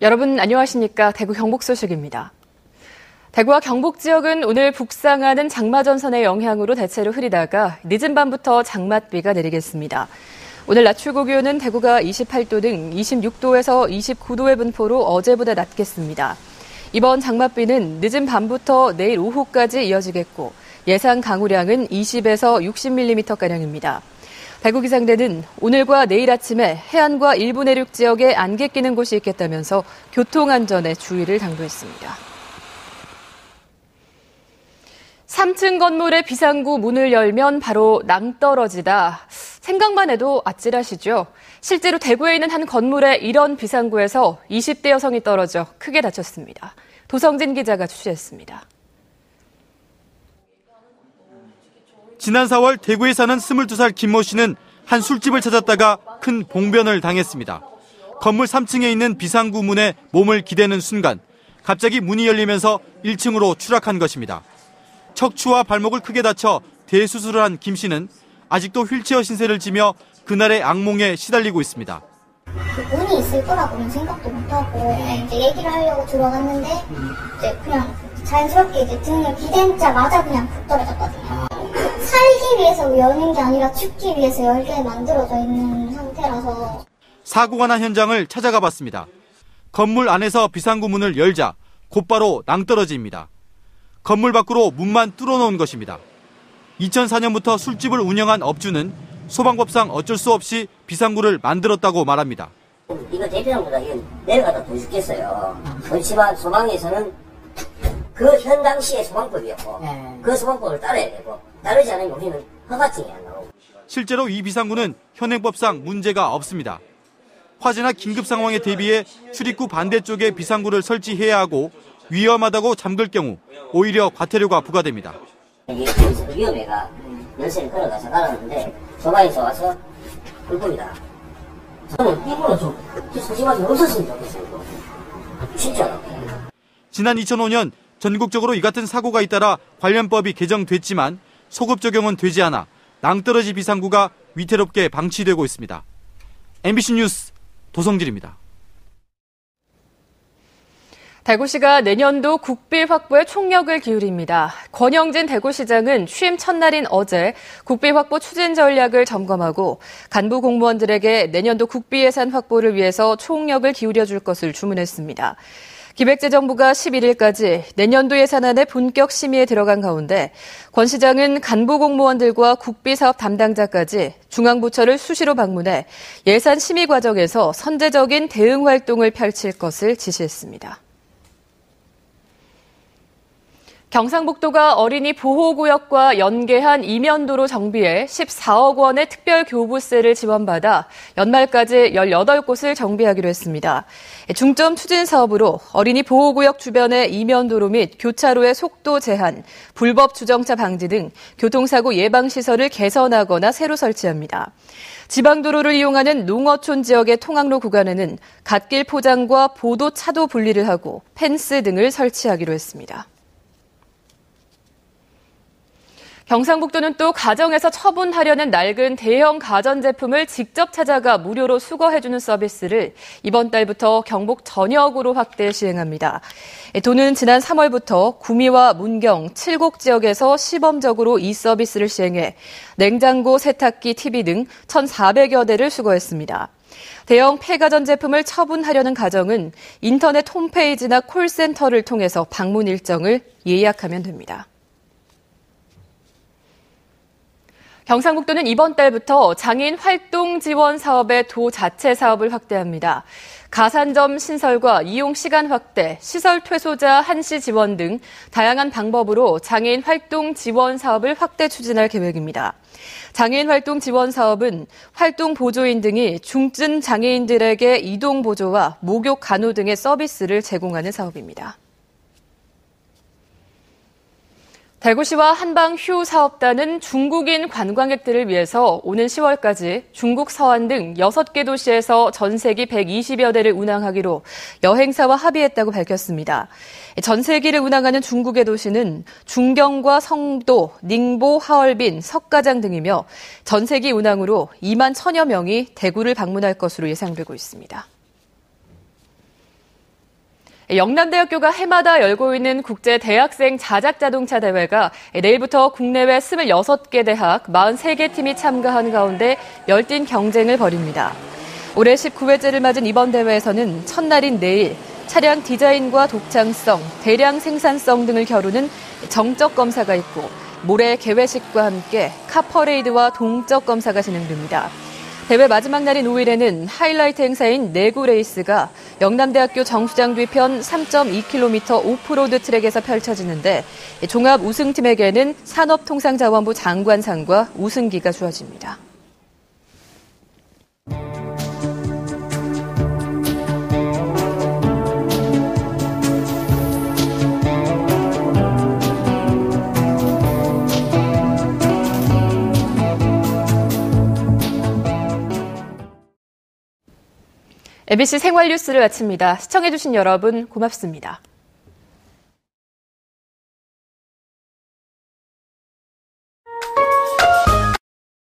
여러분 안녕하십니까? 대구 경북 소식입니다. 대구와 경북 지역은 오늘 북상하는 장마전선의 영향으로 대체로 흐리다가 늦은 밤부터 장맛비가 내리겠습니다. 오늘 낮 최고 기온은 대구가 28도 등 26도에서 29도의 분포로 어제보다 낮겠습니다. 이번 장맛비는 늦은 밤부터 내일 오후까지 이어지겠고 예상 강우량은 20에서 60mm가량입니다. 대구기상대는 오늘과 내일 아침에 해안과 일부 내륙 지역에 안개 끼는 곳이 있겠다면서 교통안전에 주의를 당부했습니다. 3층 건물의 비상구 문을 열면 바로 낭떠러지다. 생각만 해도 아찔하시죠? 실제로 대구에 있는 한 건물의 이런 비상구에서 20대 여성이 떨어져 크게 다쳤습니다. 도성진 기자가 취재했습니다. 지난 4월 대구에 사는 22살 김모 씨는 한 술집을 찾았다가 큰 봉변을 당했습니다. 건물 3층에 있는 비상구 문에 몸을 기대는 순간 갑자기 문이 열리면서 1층으로 추락한 것입니다. 척추와 발목을 크게 다쳐 대수술을 한 김 씨는 아직도 휠체어 신세를 지며 그날의 악몽에 시달리고 있습니다. 문이 있을 거라고는 생각도 못하고 이제 얘기를 하려고 들어갔는데 이제 그냥 자연스럽게 이제 등에 기대자마자 그냥 푹 떨어졌거든요. 살기 위해서 여는 게 아니라 죽기 위해서 열게 만들어져 있는 상태라서. 사고가 난 현장을 찾아가 봤습니다. 건물 안에서 비상구 문을 열자 곧바로 낭떠러지입니다. 건물 밖으로 문만 뚫어놓은 것입니다. 2004년부터 술집을 운영한 업주는 소방법상 어쩔 수 없이 비상구를 만들었다고 말합니다. 이거 대피상구다. 이거 내려가다 더 죽겠어요. 그렇지만 소방에서는 그 현 당시의 소방법이었고 그 소방법을 따라야 되고 따르지 않으면 우리는 허가증이 안 나오고. 실제로 이 비상구는 현행법상 문제가 없습니다. 화재나 긴급 상황에 대비해 출입구 반대쪽에 비상구를 설치해야 하고 위험하다고 잠글 경우 오히려 과태료가 부과됩니다. 이게 위험해가 열쇠를 걸어가서 갈았는데 소방에서 와서 불법이다. 저는 이거는 좀 소심하게 없었으면 좋겠어요. 진짜로. 지난 2005년 전국적으로 이 같은 사고가 잇따라 관련법이 개정됐지만 소급 적용은 되지 않아 낭떠러지 비상구가 위태롭게 방치되고 있습니다. MBC 뉴스 도성진입니다. 대구시가 내년도 국비 확보에 총력을 기울입니다. 권영진 대구시장은 취임 첫날인 어제 국비 확보 추진 전략을 점검하고 간부 공무원들에게 내년도 국비 예산 확보를 위해서 총력을 기울여줄 것을 주문했습니다. 기획재정부가 11일까지 내년도 예산안의 본격 심의에 들어간 가운데 권 시장은 간부 공무원들과 국비사업 담당자까지 중앙부처를 수시로 방문해 예산 심의 과정에서 선제적인 대응 활동을 펼칠 것을 지시했습니다. 경상북도가 어린이 보호구역과 연계한 이면도로 정비에 14억 원의 특별 교부세를 지원받아 연말까지 18곳을 정비하기로 했습니다. 중점 추진 사업으로 어린이 보호구역 주변의 이면도로 및 교차로의 속도 제한, 불법 주정차 방지 등 교통사고 예방시설을 개선하거나 새로 설치합니다. 지방도로를 이용하는 농어촌 지역의 통학로 구간에는 갓길 포장과 보도 차도 분리를 하고 펜스 등을 설치하기로 했습니다. 경상북도는 또 가정에서 처분하려는 낡은 대형 가전제품을 직접 찾아가 무료로 수거해주는 서비스를 이번 달부터 경북 전역으로 확대 시행합니다. 도는 지난 3월부터 구미와 문경, 칠곡 지역에서 시범적으로 이 서비스를 시행해 냉장고, 세탁기, TV 등 1,400여 대를 수거했습니다. 대형 폐가전 제품을 처분하려는 가정은 인터넷 홈페이지나 콜센터를 통해서 방문 일정을 예약하면 됩니다. 경상북도는 이번 달부터 장애인 활동 지원 사업의 도 자체 사업을 확대합니다. 가산점 신설과 이용 시간 확대, 시설 퇴소자 한시 지원 등 다양한 방법으로 장애인 활동 지원 사업을 확대 추진할 계획입니다. 장애인 활동 지원 사업은 활동 보조인 등이 중증 장애인들에게 이동 보조와 목욕 간호 등의 서비스를 제공하는 사업입니다. 대구시와 한방휴 사업단은 중국인 관광객들을 위해서 오는 10월까지 중국 서안 등 6개 도시에서 전세기 120여 대를 운항하기로 여행사와 합의했다고 밝혔습니다. 전세기를 운항하는 중국의 도시는 중경과 성도, 닝보, 하얼빈, 석가장 등이며 전세기 운항으로 2만 1,000여 명이 대구를 방문할 것으로 예상되고 있습니다. 영남대학교가 해마다 열고 있는 국제 대학생 자작자동차 대회가 내일부터 국내외 26개 대학 43개 팀이 참가한 가운데 열띤 경쟁을 벌입니다. 올해 19회째를 맞은 이번 대회에서는 첫날인 내일 차량 디자인과 독창성, 대량 생산성 등을 겨루는 정적 검사가 있고 모레 개회식과 함께 카퍼레이드와 동적 검사가 진행됩니다. 대회 마지막 날인 5일에는 하이라이트 행사인 내구 레이스가 영남대학교 정수장 뒤편 3.2km 오프로드 트랙에서 펼쳐지는데 종합 우승팀에게는 산업통상자원부 장관상과 우승기가 주어집니다. MBC 생활뉴스를 마칩니다. 시청해주신 여러분 고맙습니다.